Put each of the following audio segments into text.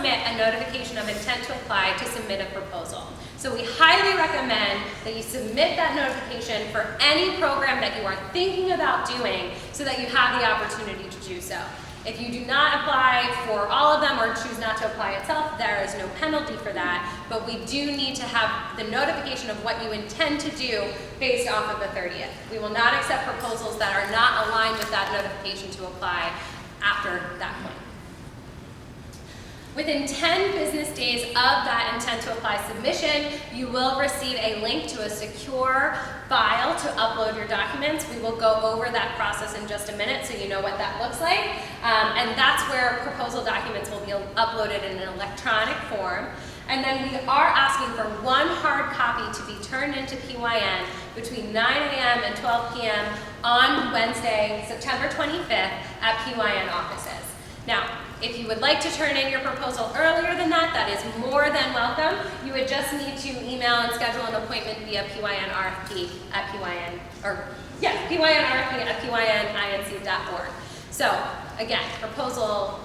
submit a notification of intent to apply to submit a proposal. So we highly recommend that you submit that notification for any program that you are thinking about doing so that you have the opportunity to do so. If you do not apply for all of them or choose not to apply itself, there is no penalty for that, but we do need to have the notification of what you intend to do based off of the 30th. We will not accept proposals that are not aligned with that notification to apply after that point. Within 10 business days of that intent to apply submission, you will receive a link to a secure file to upload your documents. We will go over that process in just a minute so you know what that looks like. And that's where proposal documents will be uploaded in an electronic form. And then we are asking for one hard copy to be turned into PYN between 9 a.m. and 12 p.m. on Wednesday, September 25th at PYN offices. Now, if you would like to turn in your proposal earlier than that, that is more than welcome. You would just need to email and schedule an appointment via PYNRFP at PYNRFP@PYNINC.org. So again, proposal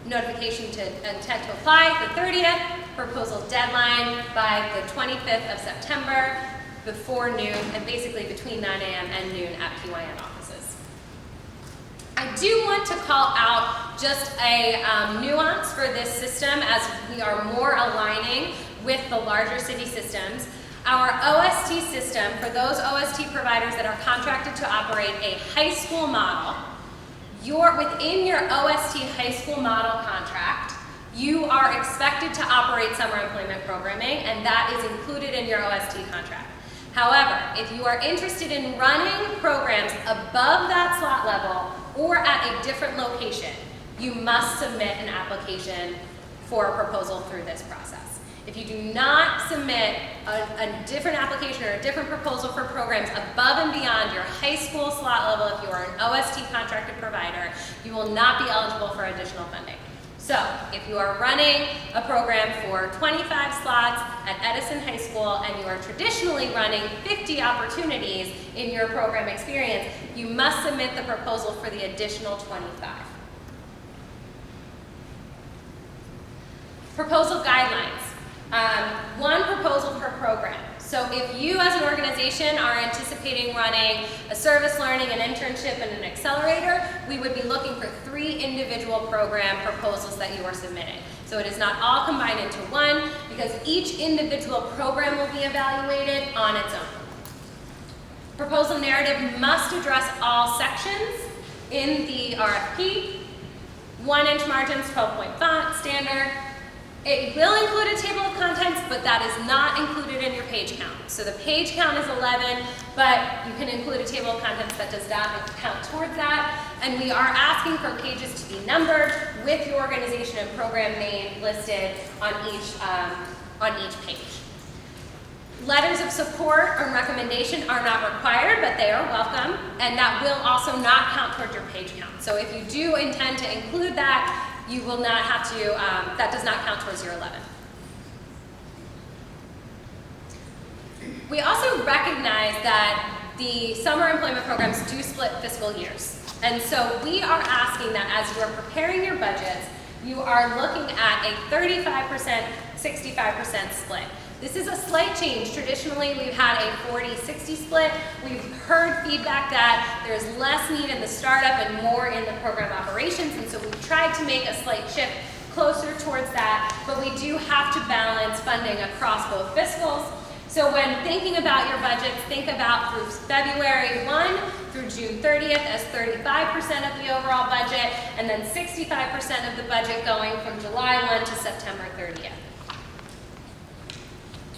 notification to intent to apply the 30th, proposal deadline by the 25th of September before noon, and basically between 9 a.m. and noon at PYN offices. I do want to call out just a nuance for this system as we are more aligning with the larger city systems. Our OST system, for those OST providers that are contracted to operate a high school model, within your OST high school model contract, you are expected to operate summer employment programming, and that is included in your OST contract. However, if you are interested in running programs above that slot level or at a different location, you must submit an application for a proposal through this process. If you do not submit a different application or a different proposal for programs above and beyond your high school slot level, if you are an OST contracted provider, you will not be eligible for additional funding. So if you are running a program for 25 slots at Edison High School and you are traditionally running 50 opportunities in your program experience, you must submit the proposal for the additional 25. Proposal guidelines. One proposal per program. So if you as an organization are anticipating running a service learning, an internship, and an accelerator, we would be looking for 3 individual program proposals that you are submitting. So it is not all combined into one because each individual program will be evaluated on its own. Proposal narrative must address all sections in the RFP. 1-inch margins, 12-point font, standard. It will include a table of contents, but that is not included in your page count. So the page count is 11, but you can include a table of contents that does not count towards that. And we are asking for pages to be numbered with your organization and program name listed on each page. Letters of support or recommendation are not required, but they are welcome, and that will also not count towards your page count. So if you do intend to include that, you will not have to, that does not count towards your 11. We also recognize that the summer employment programs do split fiscal years. And so we are asking that as you are preparing your budgets, you are looking at a 35%, 65% split. This is a slight change. Traditionally, we've had a 40-60 split. We've heard feedback that there's less need in the startup and more in the program operations, and so we've tried to make a slight shift closer towards that, but we do have to balance funding across both fiscals. So when thinking about your budgets, think about through February 1 through June 30th as 35% of the overall budget, and then 65% of the budget going from July 1 to September 30th.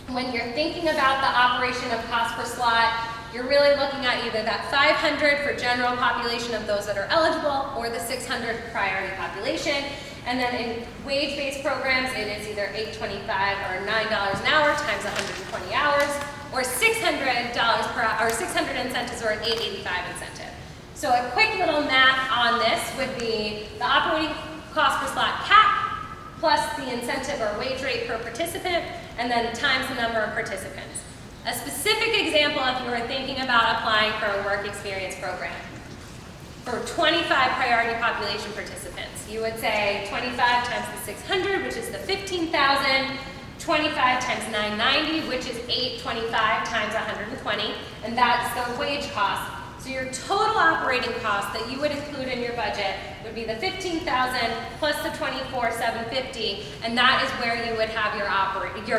When you're thinking about the operation of cost per slot, you're really looking at either that 500 for general population of those that are eligible or the 600 priority population. And then in wage-based programs, it is either $8.25 or $9 an hour times 120 hours, or $600 per hour, or 600 incentives or an $8.85 incentive. So a quick little math on this would be the operating cost per slot cap plus the incentive or wage rate per participant, and then times the number of participants. A specific example if you were thinking about applying for a work experience program. For 25 priority population participants, You would say 25 times the 600, which is the 15,000, 25 times 990, which is 825 times 120, and that's the wage cost. So your total operating cost that you would include in your budget would be the 15,000 plus the 24,750, and that is where you would have your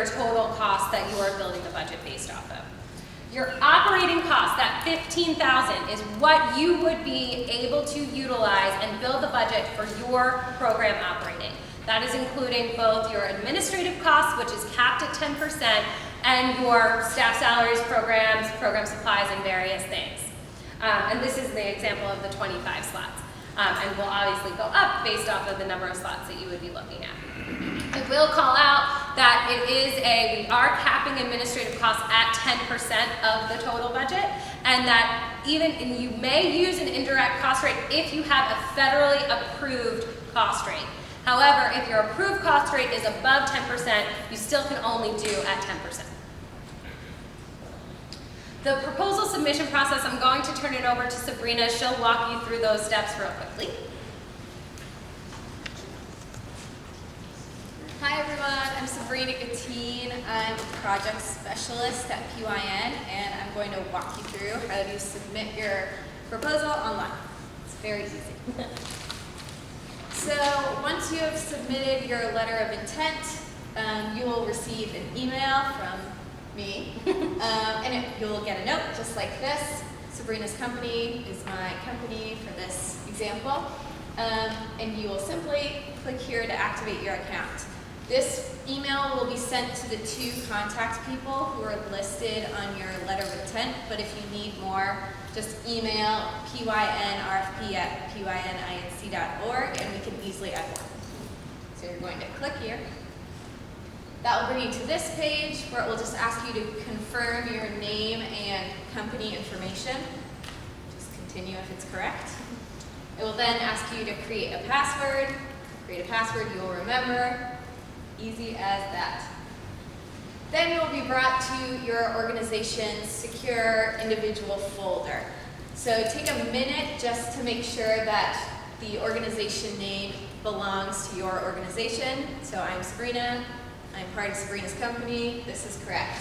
total cost that you are building the budget based off of. Your operating cost, that 15,000, is what you would be able to utilize and build the budget for your program operating. That is including both your administrative costs, which is capped at 10%, and your staff salaries, programs, program supplies, and various things. And this is the example of the 25 slots. And will obviously go up based off of the number of slots that you would be looking at. I will call out that we are capping administrative costs at 10% of the total budget, and that and you may use an indirect cost rate if you have a federally approved cost rate. However, if your approved cost rate is above 10%, you still can only do at 10%. The proposal submission process, I'm going to turn it over to Sabrina. She'll walk you through those steps real quickly. Hi everyone, I'm Sabrina Gatine. I'm a project specialist at PYN, and I'm going to walk you through how to submit your proposal online. It's very easy. So once you have submitted your letter of intent, you will receive an email from me, and you will get a note just like this. Sabrina's company is my company for this example, and you will simply click here to activate your account. This email will be sent to the 2 contact people who are listed on your letter of intent, but if you need more, just email pynrfp@pyninc.org and we can easily add more. So you're going to click here. That will bring you to this page where it will just ask you to confirm your name and company information. Just continue if it's correct. It will then ask you to create a password. Create a password you will remember. Easy as that. Then you will be brought to your organization's secure individual folder. So take a minute just to make sure that the organization name belongs to your organization. So I'm Sabrina. I'm part of Sabrina's company. This is correct.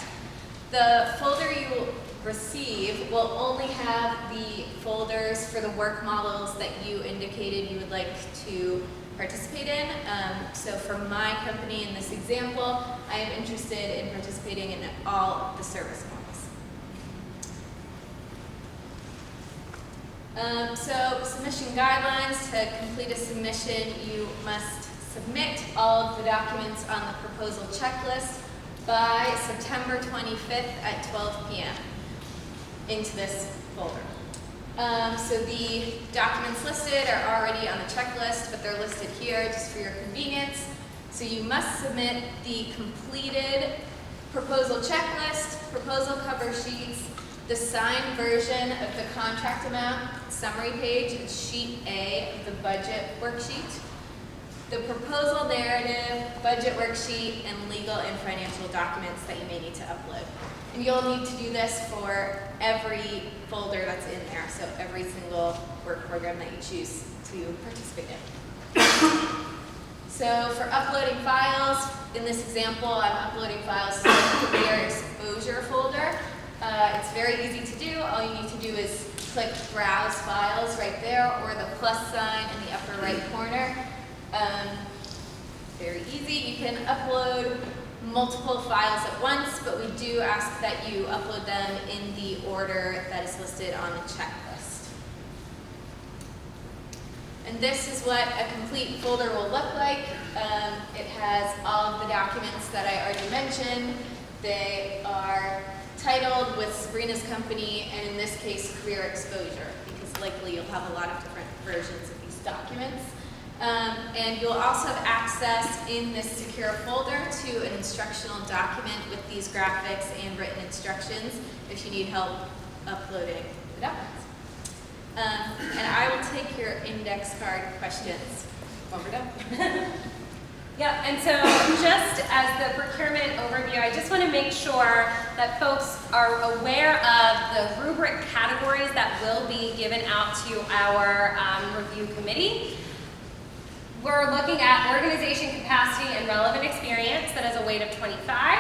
The folder you will receive will only have the folders for the work models that you indicated you would like to participate in. So for my company in this example, I am interested in participating in all the service models. So submission guidelines. To complete a submission, you must submit all of the documents on the proposal checklist by September 25th at 12 p.m. into this folder. So the documents listed are already on the checklist, but they're listed here just for your convenience. So you must submit the completed proposal checklist, proposal cover sheets, the signed version of the contract amount summary page, and sheet A of the budget worksheet, the proposal narrative, budget worksheet, and legal and financial documents that you may need to upload. And you'll need to do this for every folder that's in there, so every single work program that you choose to participate in. So for uploading files, in this example, I'm uploading files to the career exposure folder. It's very easy to do. All you need to do is click Browse Files right there, or the plus sign in the upper right corner. Very easy. You can upload multiple files at once, but we do ask that you upload them in the order that is listed on the checklist. And this is what a complete folder will look like. It has all of the documents that I already mentioned. They are titled with Sabrina's company, and in this case, career exposure, because likely you'll have a lot of different versions of these documents. And you'll also have access in this secure folder to an instructional document with these graphics and written instructions if you need help uploading the documents. And I will take your index card questions when we're done. Yep, and so just as the procurement overview, I just want to make sure that folks are aware of the rubric categories that will be given out to our review committee. We're looking at organization capacity and relevant experience that has a weight of 25.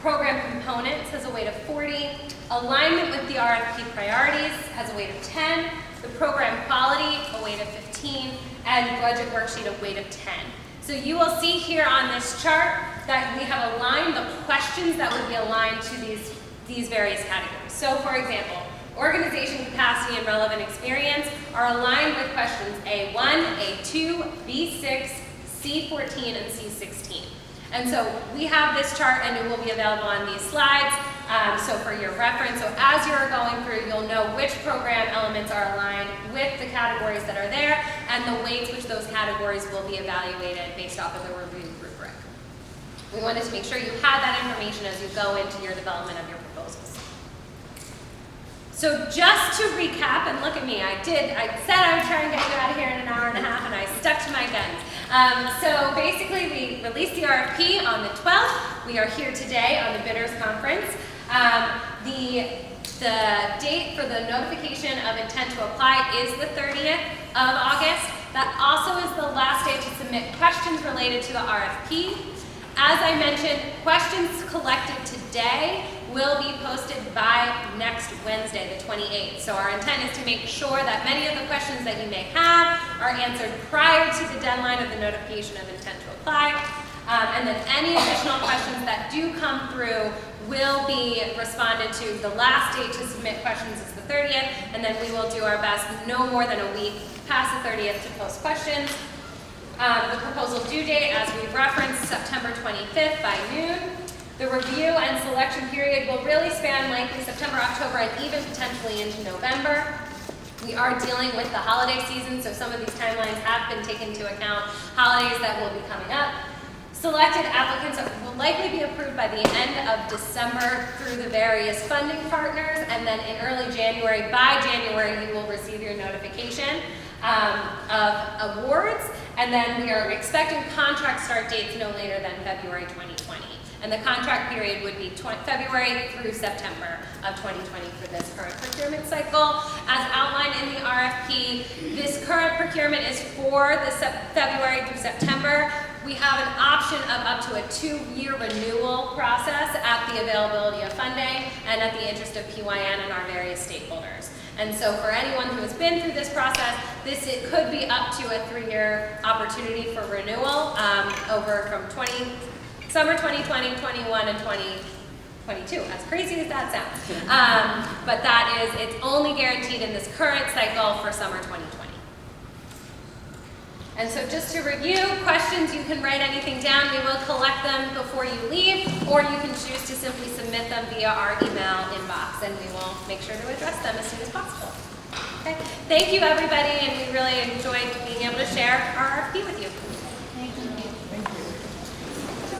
Program components has a weight of 40. Alignment with the RFP priorities has a weight of 10. The program quality, a weight of 15. And budget worksheet, a weight of 10. So you will see here on this chart that we have aligned the questions that would be aligned to these various categories. So for example, organization capacity and relevant experience are aligned with questions A1, A2, B6, C14, and C16. And so we have this chart and it will be available on these slides, so for your reference. So as you're going through, you'll know which program elements are aligned with the categories that are there and the weights which those categories will be evaluated based off of the review rubric. We wanted to make sure you had that information as you go into your development of your proposals. So just to recap, and look at me, I said I would try and get you out of here in an hour and a half, and I stuck to my guns. So basically, we released the RFP on the 12th. We are here today on the bidders conference. The date for the notification of intent to apply is the 30th of August. That also is the last day to submit questions related to the RFP. As I mentioned, questions collected today will be posted by next Wednesday, the 28th. So our intent is to make sure that many of the questions that you may have are answered prior to the deadline of the notification of intent to apply. And then any additional questions that do come through will be responded to. The last date to submit questions is the 30th, and then we will do our best, no more than a week past the 30th, to post questions. The proposal due date, as we referenced, September 25th by noon. The review and selection period will really span likely September, October, and even potentially into November. We are dealing with the holiday season, so some of these timelines have been taken into account. Holidays that will be coming up. Selected applicants will likely be approved by the end of December through the various funding partners, and then in early January, by January, you will receive your notification of awards, and then we are expecting contract start dates no later than February 2020. And the contract period would be February through September of 2020 for this current procurement cycle. As outlined in the RFP, this current procurement is for the February through September. We have an option of up to a 2-year renewal process at the availability of funding and at the interest of PYN and our various stakeholders. And so for anyone who has been through this process, it could be up to a 3-year opportunity for renewal over from summer 2020, 21, and 2022, as crazy as that sounds. But it's only guaranteed in this current cycle for summer 2020. And so just to review, questions, you can write anything down. We will collect them before you leave, or you can choose to simply submit them via our email inbox, and we will make sure to address them as soon as possible. Okay. Thank you, everybody, and we really enjoyed being able to share our RFP with you.